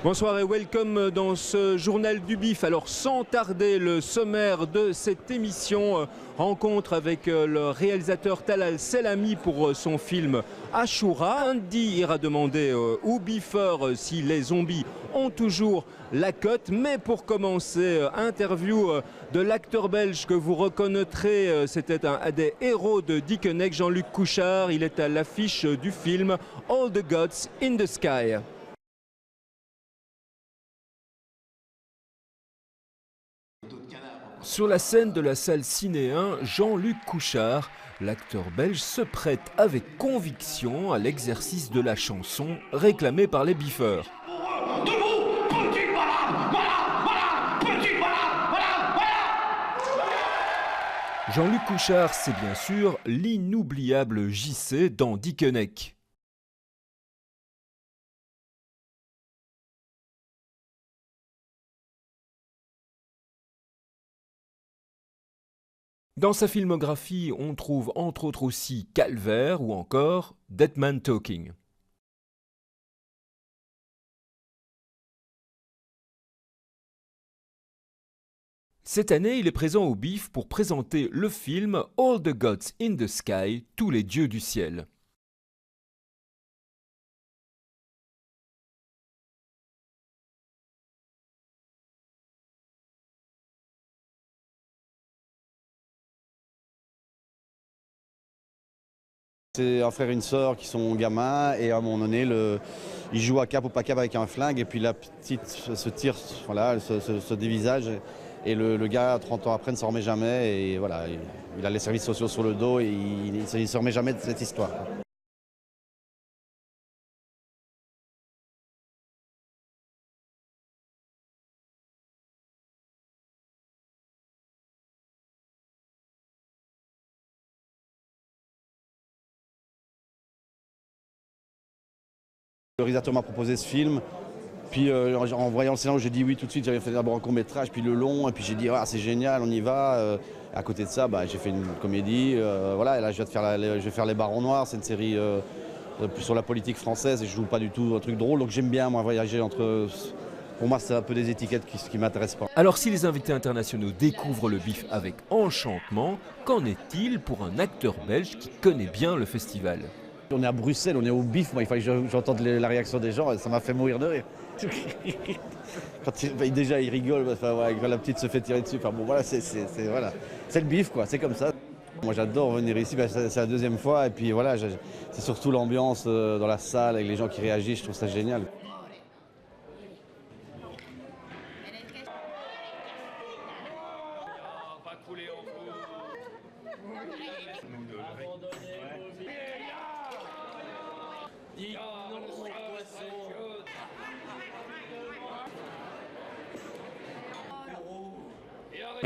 Bonsoir et welcome dans ce journal du BIF. Alors sans tarder, le sommaire de cette émission, rencontre avec le réalisateur Talal Selami pour son film Ashura. Andy ira demander aux biffeurs si les zombies ont toujours la cote. Mais pour commencer, interview de l'acteur belge que vous reconnaîtrez, c'était un des héros de Dickeneck, Jean-Luc Couchard. Il est à l'affiche du film All the Gods in the Sky. Sur la scène de la salle Ciné 1, Jean-Luc Couchard, l'acteur belge, se prête avec conviction à l'exercice de la chanson réclamée par les biffeurs. Jean-Luc Couchard, c'est bien sûr l'inoubliable JC dans Dickeneck. Dans sa filmographie, on trouve entre autres aussi Calvaire ou encore Dead Man Talking. Cette année, il est présent au BIF pour présenter le film All the Gods in the Sky, tous les dieux du ciel. C'est un frère et une sœur qui sont gamins et à un moment donné, ils jouent à cap ou pas cap avec un flingue et puis la petite se tire, voilà, se dévisage et le gars, 30 ans après, ne s'en remet jamais et voilà, il a les services sociaux sur le dos et il ne se remet jamais de cette histoire. Le réalisateur m'a proposé ce film, puis en voyant le scénario, j'ai dit oui tout de suite. J'avais fait d'abord un court-métrage, puis le long, et puis j'ai dit ah, c'est génial, on y va. À côté de ça, j'ai fait une comédie, voilà, et là je vais faire Les Barons Noirs, c'est une série sur la politique française, et je joue pas du tout un truc drôle, donc j'aime bien moi voyager entre... Pour moi, c'est un peu des étiquettes qui m'intéressent pas. Alors si les invités internationaux découvrent le BIF avec enchantement, qu'en est-il pour un acteur belge qui connaît bien le festival ? On est à Bruxelles, on est au BIF, moi il fallait que j'entende la réaction des gens et ça m'a fait mourir de rire. Déjà il rigole, quand la petite se fait tirer dessus, bon voilà, c'est le BIF quoi, c'est comme ça. Moi j'adore venir ici, c'est la deuxième fois et puis voilà, c'est surtout l'ambiance dans la salle avec les gens qui réagissent, je trouve ça génial.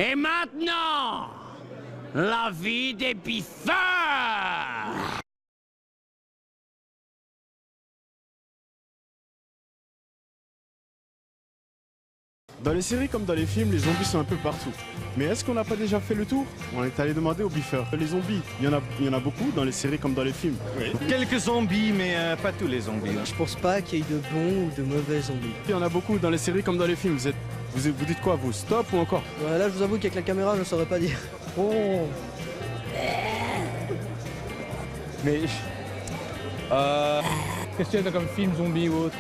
Et maintenant, la vie des biffeurs! Dans les séries comme dans les films, les zombies sont un peu partout. Mais est-ce qu'on n'a pas déjà fait le tour? On est allé demander aux biffeurs. Les zombies, il y en a beaucoup dans les séries comme dans les films. Oui. Quelques zombies, mais pas tous les zombies. Je pense pas qu'il y ait de bons ou de mauvais zombies. Il y en a beaucoup dans les séries comme dans les films. Vous dites quoi, vous? Stop ou encore? Là, je vous avoue qu'avec la caméra, je ne saurais pas dire. Oh. Mais... Qu'est-ce qu'il y a comme film, zombie ou autre?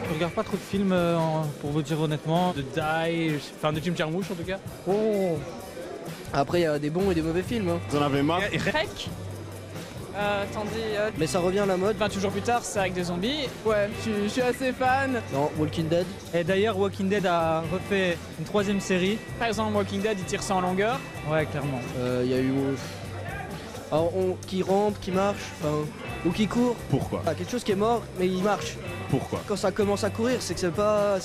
Je regarde pas trop de films, pour vous dire honnêtement. De Die, enfin de Jim Jarmusch en tout cas. Oh. Après, il y a des bons et des mauvais films. Hein. Vous en avez marre? Rec. Attendez. Mais ça revient à la mode. 28 jours plus tard, c'est avec des zombies. Ouais, je suis assez fan. Non, Walking Dead. Et d'ailleurs, Walking Dead a refait une 3e série. Par exemple, Walking Dead, il tire ça en longueur. Ouais, clairement. Il y a eu... Alors, qui rampe, qui marche, ou qui court. Pourquoi? Quelque chose qui est mort, mais il marche. Pourquoi? Quand ça commence à courir, c'est que c'est pas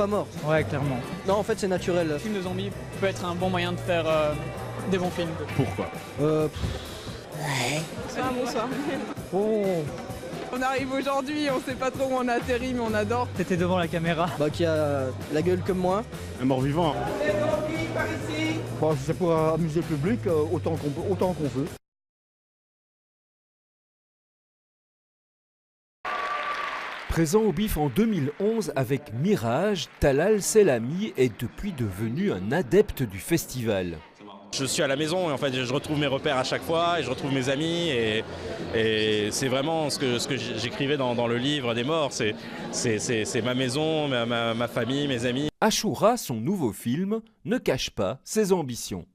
mort. Ouais, clairement. Non, en fait, c'est naturel. Le film de zombies peut être un bon moyen de faire des bons films. Pourquoi? Bonsoir, bonsoir. Oh. On arrive aujourd'hui, on sait pas trop où on atterrit, mais on adore. T'étais devant la caméra. Qui a la gueule comme moi. Un mort-vivant. Les zombies par ici. Si c'est pour amuser le public, autant qu'on veut. Présent au BIF en 2011 avec Mirage, Talal Selami est depuis devenu un adepte du festival. Je suis à la maison et en fait je retrouve mes repères à chaque fois et je retrouve mes amis et c'est vraiment ce que j'écrivais dans le livre des morts, c'est ma maison, ma famille, mes amis. Ashura, son nouveau film, ne cache pas ses ambitions.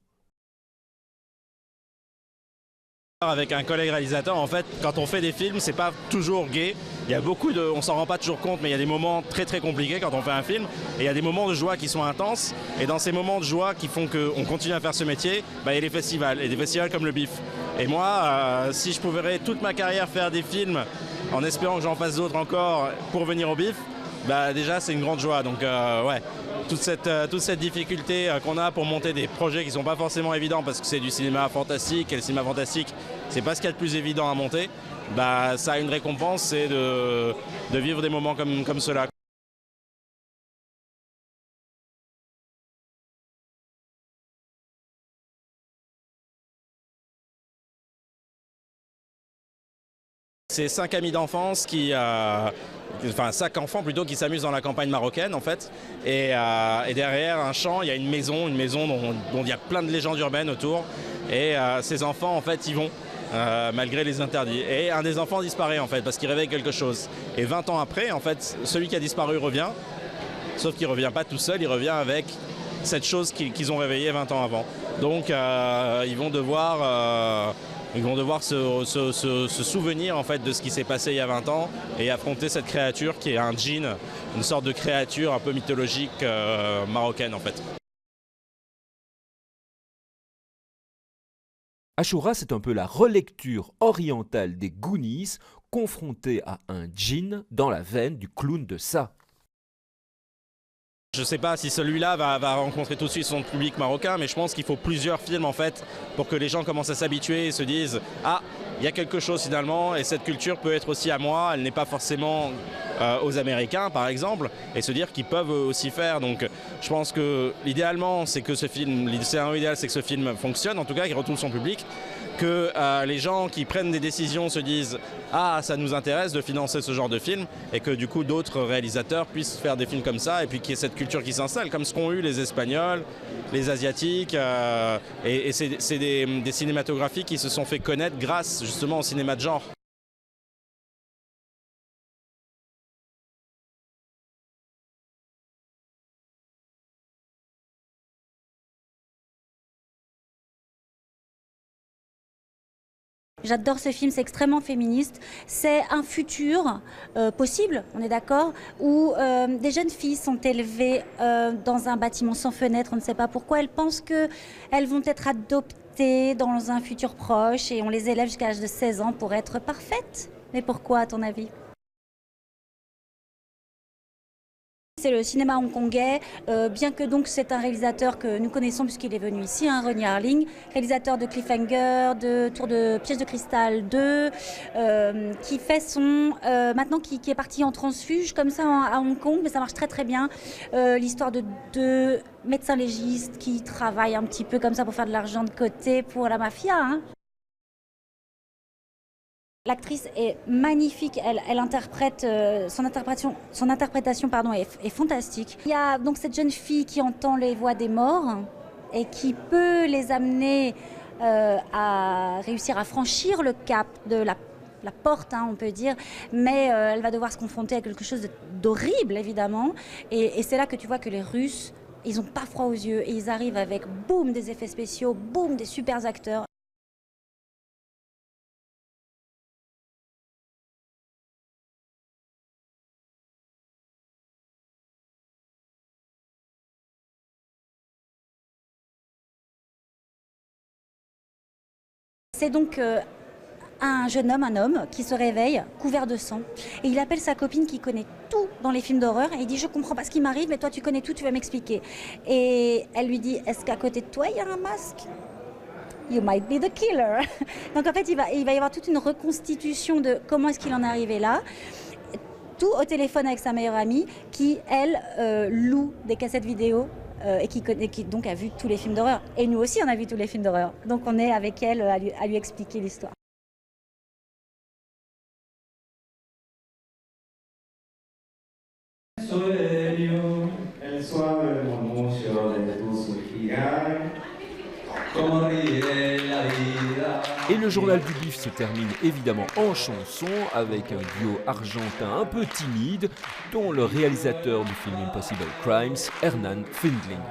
Avec un collègue réalisateur, en fait, quand on fait des films, c'est pas toujours gai. Il y a beaucoup on s'en rend pas toujours compte, mais il y a des moments très très compliqués quand on fait un film. Et il y a des moments de joie qui sont intenses. Et dans ces moments de joie qui font qu'on continue à faire ce métier, il y a les festivals. Et des festivals comme le BIF. Et moi, si je pouvais toute ma carrière faire des films, en espérant que j'en fasse d'autres encore pour venir au BIF, déjà c'est une grande joie. Donc ouais. Toute cette difficulté qu'on a pour monter des projets qui ne sont pas forcément évidents parce que c'est du cinéma fantastique et le cinéma fantastique c'est pas ce qu'il y a de plus évident à monter, ça a une récompense, c'est de vivre des moments comme cela. C'est 5 amis d'enfance enfin 5 enfants plutôt qui s'amusent dans la campagne marocaine en fait. Et derrière un champ, il y a une maison dont il y a plein de légendes urbaines autour. Et ces enfants en fait y vont malgré les interdits. Et un des enfants disparaît en fait parce qu'il réveille quelque chose. Et 20 ans après en fait, celui qui a disparu revient. Sauf qu'il ne revient pas tout seul, il revient avec cette chose qu'ils ont réveillée 20 ans avant. Donc ils vont devoir se souvenir en fait de ce qui s'est passé il y a 20 ans et affronter cette créature qui est un djinn, une sorte de créature un peu mythologique marocaine en fait. Ashura, c'est un peu la relecture orientale des Goonies, confrontée à un djinn dans la veine du clown de Sa. Je ne sais pas si celui-là va rencontrer tout de suite son public marocain, mais je pense qu'il faut plusieurs films en fait pour que les gens commencent à s'habituer et se disent « Ah, il y a quelque chose finalement et cette culture peut être aussi à moi, elle n'est pas forcément aux Américains par exemple » et se dire qu'ils peuvent aussi faire. Donc je pense que l'idéalement c'est que ce film, le scénario idéal c'est que ce film fonctionne, en tout cas qu'il retrouve son public, que les gens qui prennent des décisions se disent « Ah, ça nous intéresse de financer ce genre de film » et que du coup d'autres réalisateurs puissent faire des films comme ça et puis qu'il y ait cette culture qui s'installe, comme ce qu'ont eu les Espagnols, les Asiatiques, et c'est des cinématographies qui se sont fait connaître grâce justement au cinéma de genre. J'adore ce film, c'est extrêmement féministe. C'est un futur possible, on est d'accord, où des jeunes filles sont élevées dans un bâtiment sans fenêtre, on ne sait pas pourquoi. Elles pensent qu'elles vont être adoptées dans un futur proche et on les élève jusqu'à l'âge de 16 ans pour être parfaites. Mais pourquoi, à ton avis ? C'est le cinéma hongkongais, bien que donc c'est un réalisateur que nous connaissons puisqu'il est venu ici, Ronnie Harling, réalisateur de Cliffhanger, de Tour de Piège de Cristal 2, qui fait maintenant qui est parti en transfuge comme ça à Hong Kong, mais ça marche très très bien. L'histoire de 2 médecins légistes qui travaillent un petit peu comme ça pour faire de l'argent de côté pour la mafia. Hein. L'actrice est magnifique, elle interprète, son interprétation est fantastique. Il y a donc cette jeune fille qui entend les voix des morts et qui peut les amener à réussir à franchir le cap de la porte, hein, on peut dire, mais elle va devoir se confronter à quelque chose d'horrible évidemment. Et c'est là que tu vois que les Russes, ils n'ont pas froid aux yeux et ils arrivent avec boum des effets spéciaux, boum des super acteurs. C'est donc un jeune homme, un homme qui se réveille couvert de sang et il appelle sa copine qui connaît tout dans les films d'horreur et il dit « Je comprends pas ce qui m'arrive mais toi tu connais tout, tu vas m'expliquer ». Et elle lui dit « Est-ce qu'à côté de toi il y a un masque ? You might be the killer ». Donc en fait il va y avoir toute une reconstitution de comment est-ce qu'il en est arrivé là. Tout au téléphone avec sa meilleure amie qui, elle, loue des cassettes vidéo et qui donc a vu tous les films d'horreur. Et nous aussi, on a vu tous les films d'horreur. Donc on est avec elle à lui expliquer l'histoire. le journal du bif se termine évidemment en chanson avec un duo argentin un peu timide dont le réalisateur du film Impossible Crimes, Hernan Findling.